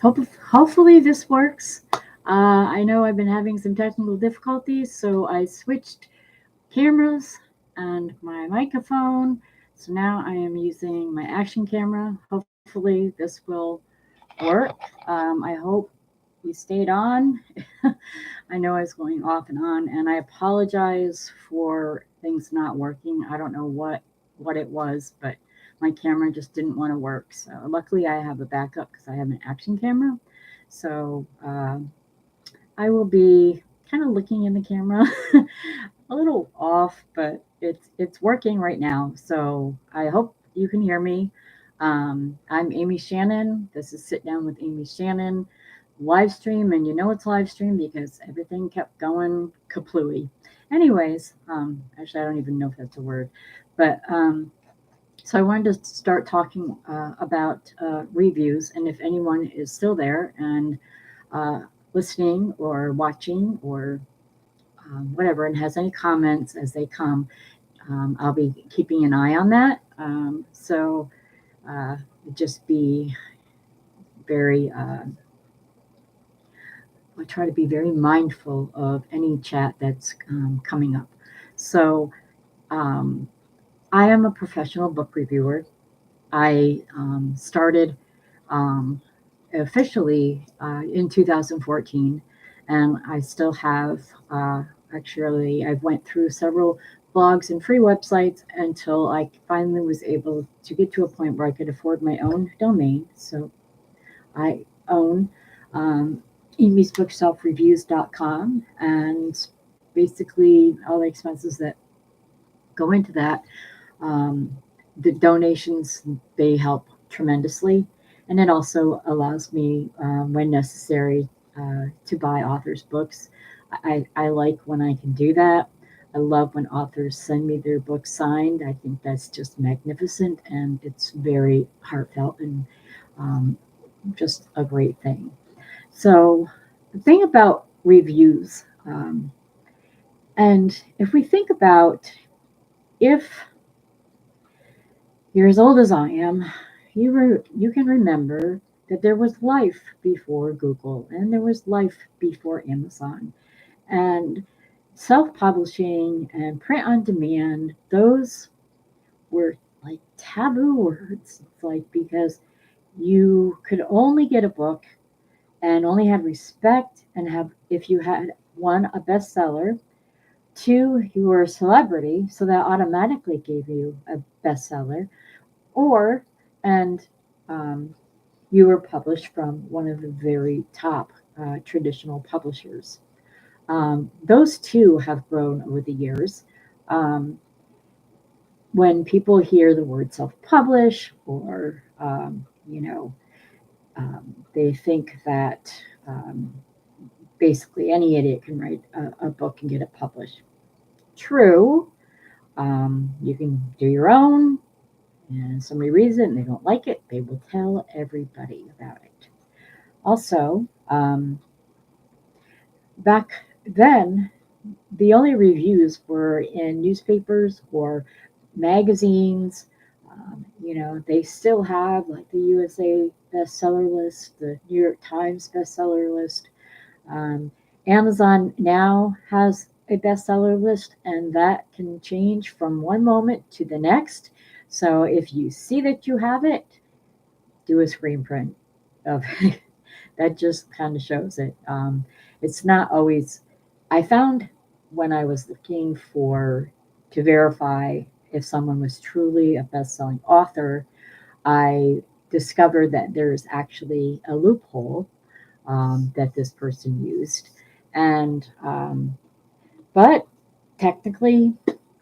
Hopefully this works. I know I've been having some technical difficulties, so I switched cameras and my microphone. So now I am using my action camera. Hopefully this will work. I hope you stayed on. I know I was going off and on, and I apologize for things not working. I don't know what it was, but my camera just didn't want to work. So luckily, I have a backup because I have an action camera. So I will be kind of looking in the camera, a little off, but it's working right now. So I hope you can hear me. I'm Amy Shannon. This is Sit Down with Amy Shannon live stream, and you know it's live stream because everything kept going kaplooey. Anyways, actually, I don't even know if that's a word, but so I wanted to start talking about reviews, and if anyone is still there and uh, listening or watching or whatever, and has any comments as they come, I'll be keeping an eye on that. Uh, just be very, I try to be very mindful of any chat that's coming up. So um, I am a professional book reviewer. I started um, officially in 2014, and I still have. Actually, I've went through several blogs and free websites until I finally was able to get to a point where I could afford my own domain. So I own um, amysbookshelfreviews.com, and basically all the expenses that go into that, um, the donations, they help tremendously. And it also allows me, when necessary, to buy authors' books. I like when I can do that. I love when authors send me their books signed. I think that's just magnificent, and it's very heartfelt and um, just a great thing. So, the thing about reviews, and if we think about, if you're as old as I am, you can remember that there was life before Google and there was life before Amazon. And self publishing and print on demand, those were like taboo words. It's like because you could only get a book and only had respect and have, if you had one, a bestseller, two, you were a celebrity, so that automatically gave you a bestseller, or and um, you were published from one of the very top traditional publishers. Those two have grown over the years. Um, when people hear the word self-publish, or they think that um, basically any idiot can write a book and get it published. True, you can do your own, and somebody reads it and they don't like it, they will tell everybody about it. Also, back then, the only reviews were in newspapers or magazines. They still have like the USA bestseller list, the New York Times bestseller list. Um, Amazon now has a bestseller list, and that can change from one moment to the next. So if you see that you have it, do a screen print of that. Just kind of shows it. It's not always. I found when I was looking for to verify if someone was truly a best-selling author, I discovered that there's actually a loophole that this person used, and but technically,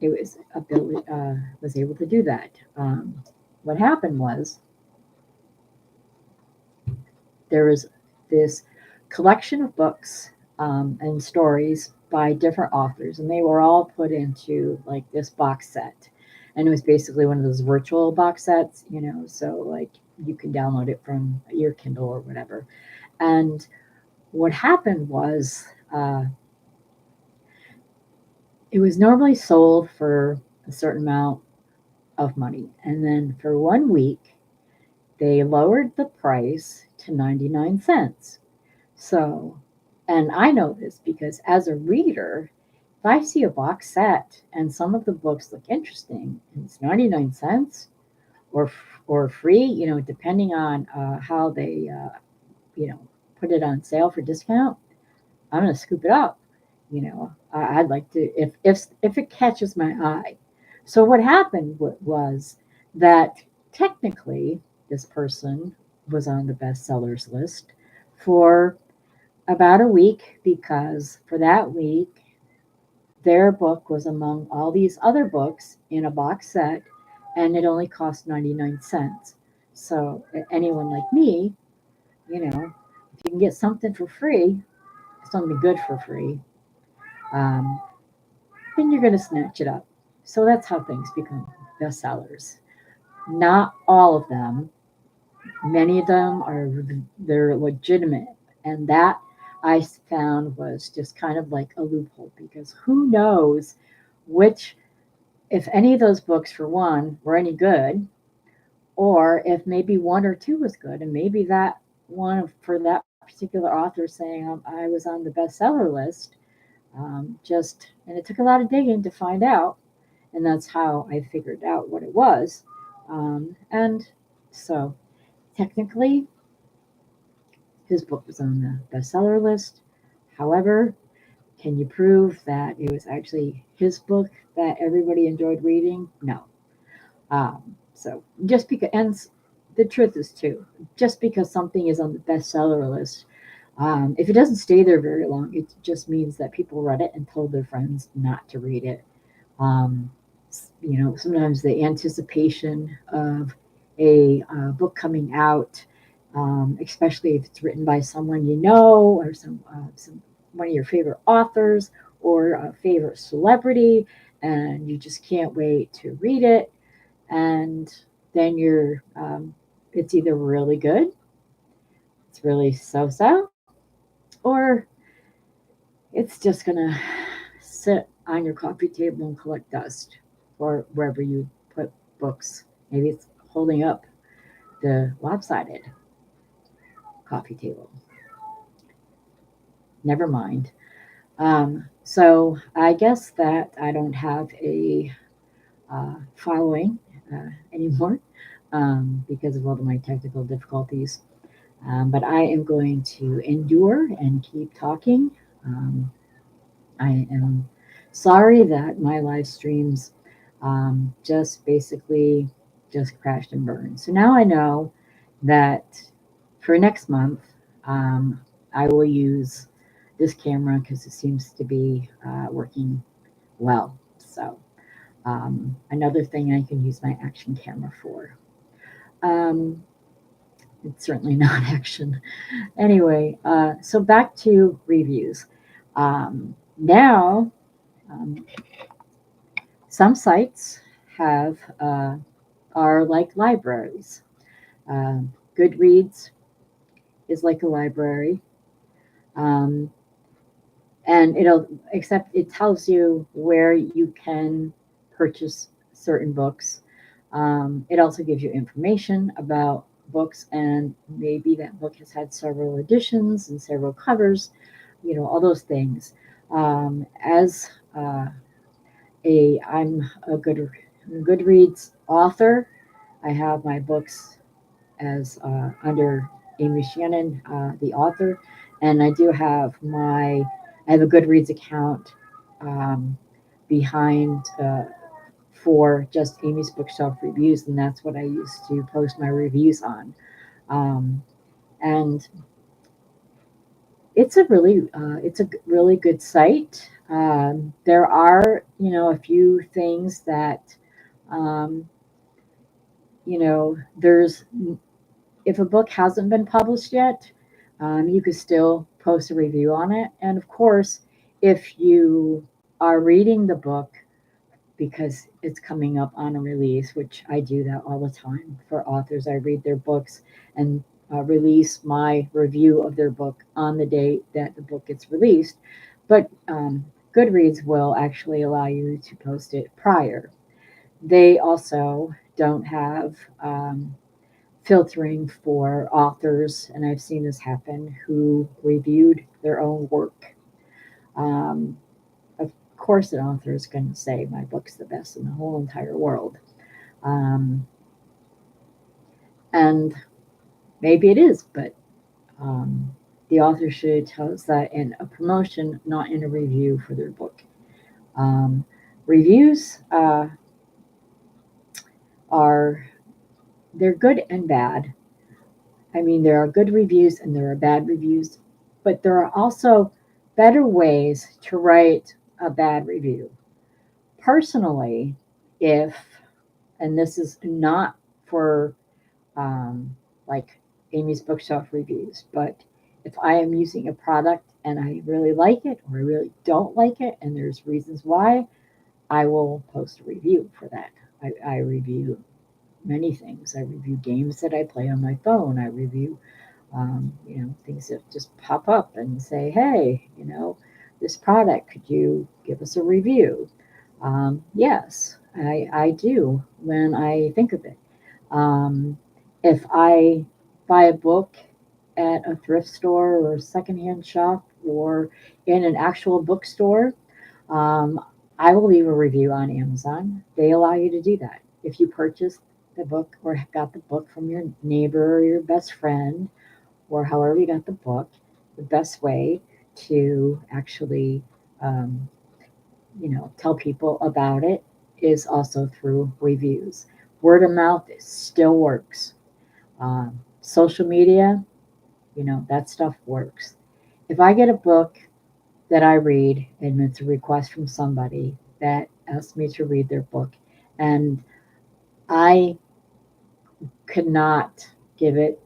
it was able to do that. What happened was there was this collection of books and stories by different authors, and they were all put into like this box set. And it was basically one of those virtual box sets, so like you can download it from your Kindle or whatever. And what happened was it was normally sold for a certain amount of money. And then for 1 week, they lowered the price to 99 cents. So, and I know this because as a reader, if I see a box set and some of the books look interesting and it's 99 cents or free, depending on how they, you know, put it on sale for discount, I'm going to scoop it up. I'd like to if it catches my eye. So what happened was that technically this person was on the bestsellers list for about a week because for that week their book was among all these other books in a box set and it only cost 99 cents. So anyone like me, if you can get something for free, something good for free, um, then you're going to snatch it up. So that's how things become bestsellers. Not all of them. Many of them they're legitimate, and that I found was just kind of like a loophole because who knows which, if any of those books for one were any good, or if maybe one or two was good, and maybe that one for that particular author saying I was on the bestseller list. And it took a lot of digging to find out, and that's how I figured out what it was. And so technically, his book was on the bestseller list. However, can you prove that it was actually his book that everybody enjoyed reading? No. So just because, and the truth is too, just because something is on the bestseller list, if it doesn't stay there very long, it just means that people read it and told their friends not to read it. Um, Sometimes the anticipation of a book coming out, especially if it's written by someone you know or some one of your favorite authors or a favorite celebrity, and you just can't wait to read it, and then it's either really good, it's really so-so, or it's just gonna sit on your coffee table and collect dust, or wherever you put books. Maybe it's holding up the lopsided coffee table. Never mind. So I guess that I don't have a following anymore because of all of my technical difficulties. But I am going to endure and keep talking. Um, I am sorry that my live streams just basically just crashed and burned. So now I know that for next month, um, I will use this camera because it seems to be working well. So another thing I can use my action camera for. Um, it's certainly not action. Anyway, so back to reviews. Now, um, some sites have are like libraries. Goodreads is like a library, um, and it tells you where you can purchase certain books. It also gives you information about books, and maybe that book has had several editions and several covers, all those things. As I'm a Goodreads author. I have my books as under Amy Shannon, the author, and I have a Goodreads account um, behind for just Amy's Bookshelf reviews, and that's what I used to post my reviews on. Um, and it's a really good site. There are a few things that um, there's if a book hasn't been published yet, you could still post a review on it. And of course, if you are reading the book because it's coming up on a release, which I do that all the time for authors, I read their books and release my review of their book on the date that the book gets released. But Goodreads will actually allow you to post it prior. They also don't have filtering for authors, and I've seen this happen, who reviewed their own work. Um, of course, an author is going to say my book's the best in the whole entire world. Um, and maybe it is, but um, the author should tell us that in a promotion, not in a review for their book. Um, Reviews are, they're good and bad. I mean, there are good reviews and there are bad reviews, but there are also better ways to write a bad review. Personally, if, and this is not for um, like Amy's Bookshelf reviews, but if I am using a product and I really like it or I really don't like it, and there's reasons why, I will post a review for that. I review many things. I review games that I play on my phone. I review things that just pop up and say, hey, this product, could you give us a review? Yes, I do when I think of it. Um, if I buy a book at a thrift store or a secondhand shop or in an actual bookstore, um, I will leave a review on Amazon. They allow you to do that. If you purchased the book or got the book from your neighbor or your best friend, or however you got the book, the best way to actually, um, tell people about it is also through reviews. Word of mouth still works. Social media, that stuff works. If I get a book that I read and it's a request from somebody that asks me to read their book, and I could not give it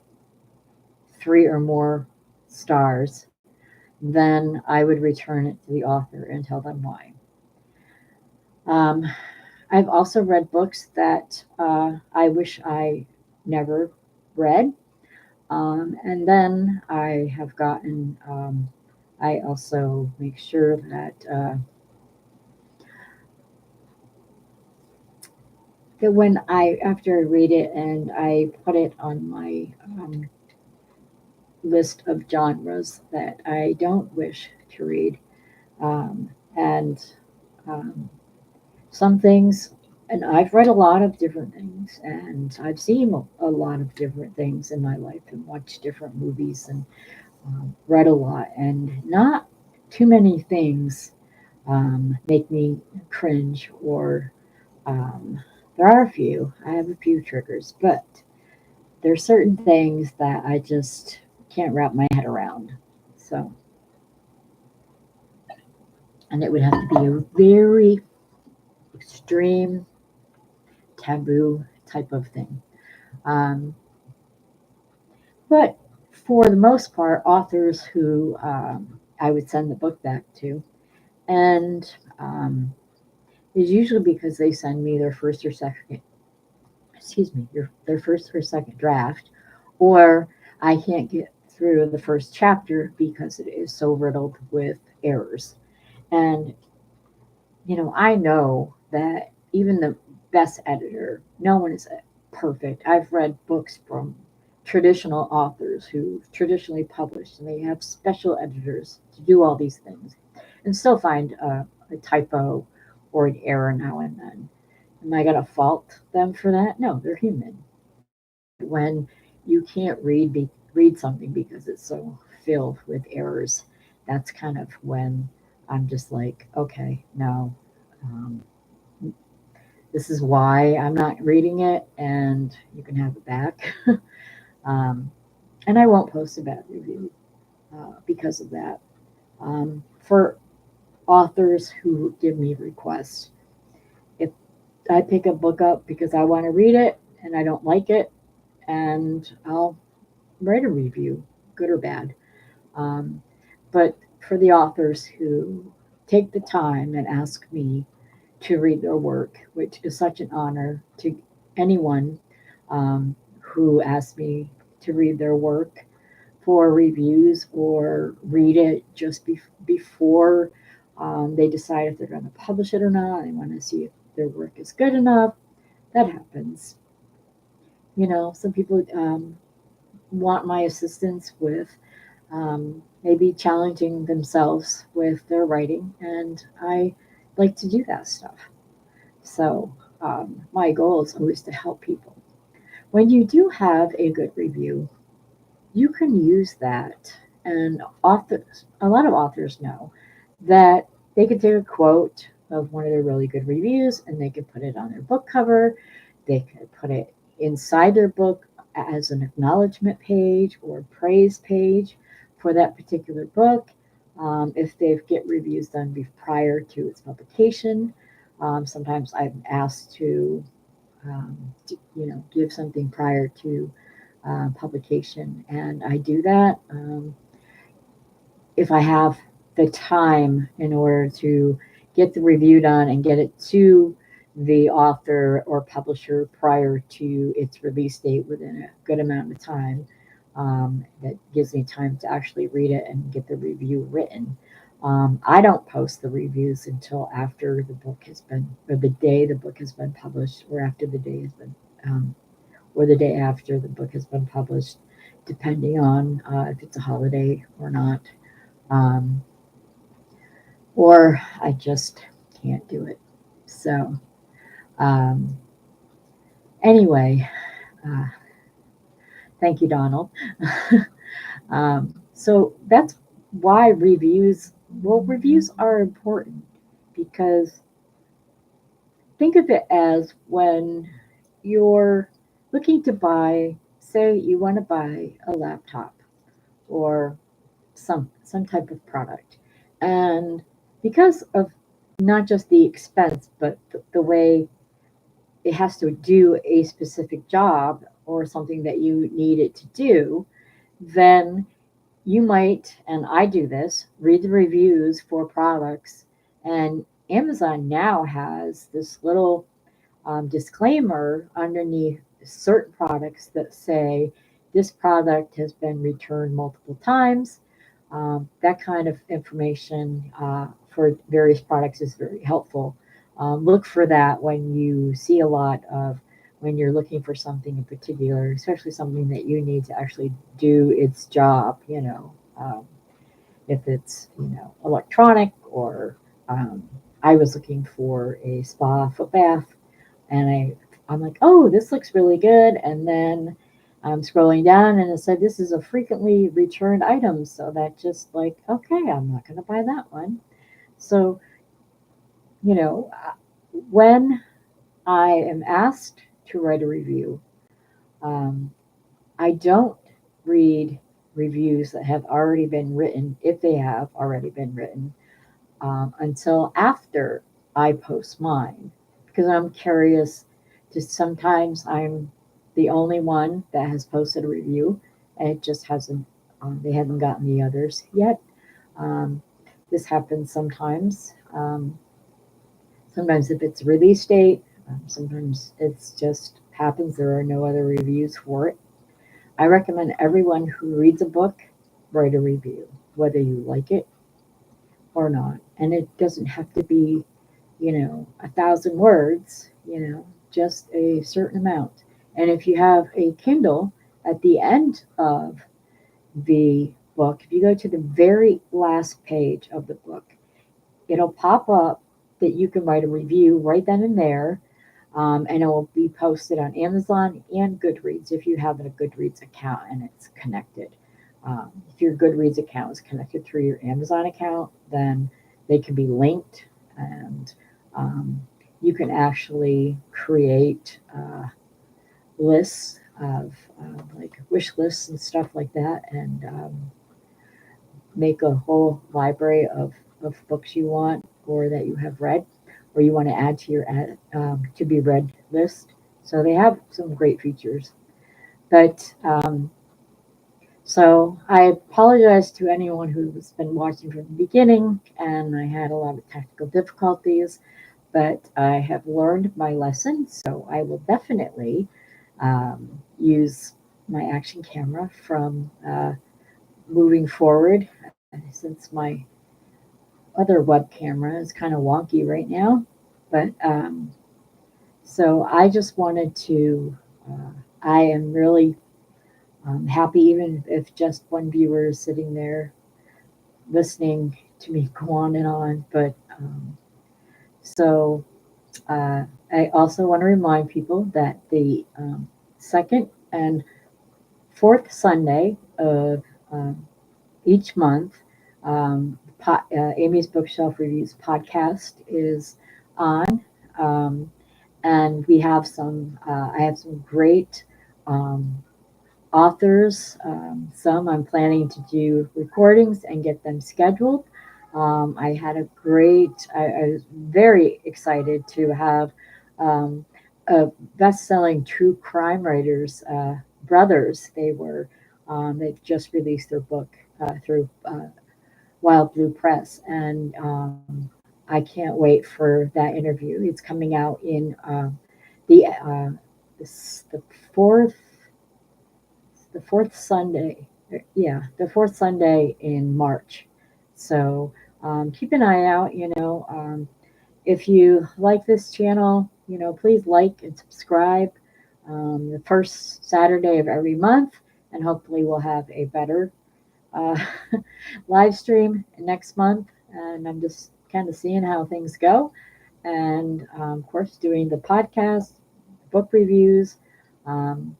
3 or more stars, then I would return it to the author and tell them why. Um, I've also read books that I wish I never read. And then I have gotten, I also make sure that when after I read it and I put it on my list of genres that I don't wish to read, and um, some things, and I've read a lot of different things, and I've seen a lot of different things in my life, and watched different movies, and read a lot, and not too many things make me cringe, or um, there are a few. I have a few triggers, but there's certain things that I just can't wrap my head around. So, and it would have to be a very extreme taboo type of thing. Um, but for the most part, authors who I would send the book back to, and is usually because they send me their first or second, excuse me, their first or second draft, or I can't get through the first chapter because it is so riddled with errors. And I know that even the best editor, no one is perfect. I've read books from traditional authors who traditionally published, and they have special editors to do all these things, and still find a typo or an error now and then. Am I going to fault them for that? No, they're human. When you can't read something because it's so filled with errors, that's kind of when I'm just like, okay, no, um, this is why I'm not reading it, and you can have it back. um, and I won't post a bad review because of that. For authors who give me requests, if I pick a book up because I want to read it and I don't like it, and I'll write a review, good or bad. Um, but for the authors who take the time and ask me to read their work, which is such an honor to anyone who asks me to read their work for reviews or read it just before they decide if they're going to publish it or not. They want to see if their work is good enough. That happens. Some people want my assistance with maybe challenging themselves with their writing, and I like to do that stuff. So my goal is always to help people. When you do have a good review, you can use that, and a lot of authors know that they could take a quote of one of their really good reviews and they could put it on their book cover. They could put it inside their book as an acknowledgement page or praise page for that particular book. If they get reviews done prior to its publication, sometimes I'm asked to give something prior to publication, and I do that if I have the time in order to get the review done and get it to the author or publisher prior to its release date within a good amount of time. That gives me time to actually read it and get the review written. I don't post the reviews until after the book has been, or the day the book has been published, or after the day has been, or the day after the book has been published, depending on if it's a holiday or not. Um, or I just can't do it. So, um, anyway, uh, thank you, Donald. So that's why reviews are important, because think of it as when you're looking to buy, say you want to buy a laptop or some type of product. And because of not just the expense, but the way it has to do a specific job or something that you need it to do, then you might, and I do this, read the reviews for products. And Amazon now has this little disclaimer underneath certain products that say this product has been returned multiple times. That kind of information for various products is very helpful. Look for that when you see a lot of, when you're looking for something in particular, especially something that you need to actually do its job, if it's, electronic, or um, I was looking for a spa foot bath, and I'm like, oh, this looks really good. And then I'm scrolling down and it said this is a frequently returned item. So that just like, okay, I'm not going to buy that one. So, you know, when I am asked to write a review, um, I don't read reviews that have already been written, if they have already been written, until after I post mine, because I'm curious. Just sometimes I'm the only one that has posted a review, and it just hasn't. They haven't gotten the others yet. Um, this happens sometimes. Sometimes if it's release date, sometimes it's just happens there are no other reviews for it. I recommend everyone who reads a book write a review, whether you like it or not. And it doesn't have to be, 1,000 words, just a certain amount. And if you have a Kindle, at the end of the book, if you go to the very last page of the book, it'll pop up that you can write a review right then and there. And it will be posted on Amazon and Goodreads if you have a Goodreads account and it's connected. If your Goodreads account is connected through your Amazon account, then they can be linked, and um, you can actually create lists of like wish lists and stuff like that, and make a whole library of books you want or that you have read or you want to add to your to be read list. So they have some great features. But so I apologize to anyone who's been watching from the beginning, and I had a lot of technical difficulties, but I have learned my lesson. So I will definitely use my action camera from moving forward, since my other web camera is kind of wonky right now. But so I just wanted to I am really happy, even if just one viewer is sitting there listening to me go on and on. But so I also want to remind people that the second and fourth Sunday of each month, Amy's Bookshelf Reviews podcast is on. Um, and we have I have some great um, authors. Some I'm planning to do recordings and get them scheduled. I was very excited to have um, a best-selling true crime writers, brothers. They've just released their book through Wild Blue Press, and I can't wait for that interview. It's coming out in the uh, the fourth Sunday. The fourth Sunday in March. So keep an eye out. If you like this channel, please like and subscribe. The first Saturday of every month, and hopefully we'll have a better uh, live stream next month. And I'm just kind of seeing how things go. And of course, doing the podcast, book reviews. Um,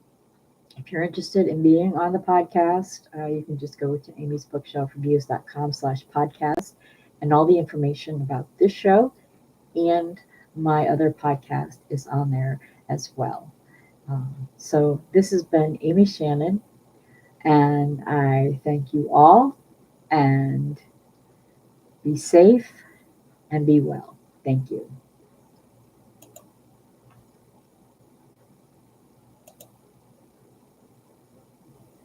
if you're interested in being on the podcast, you can just go to amysbookshelfreviews.com/podcast, and all the information about this show and my other podcast is on there as well. So this has been Amy Shannon, and I thank you all, and be safe and be well. Thank you.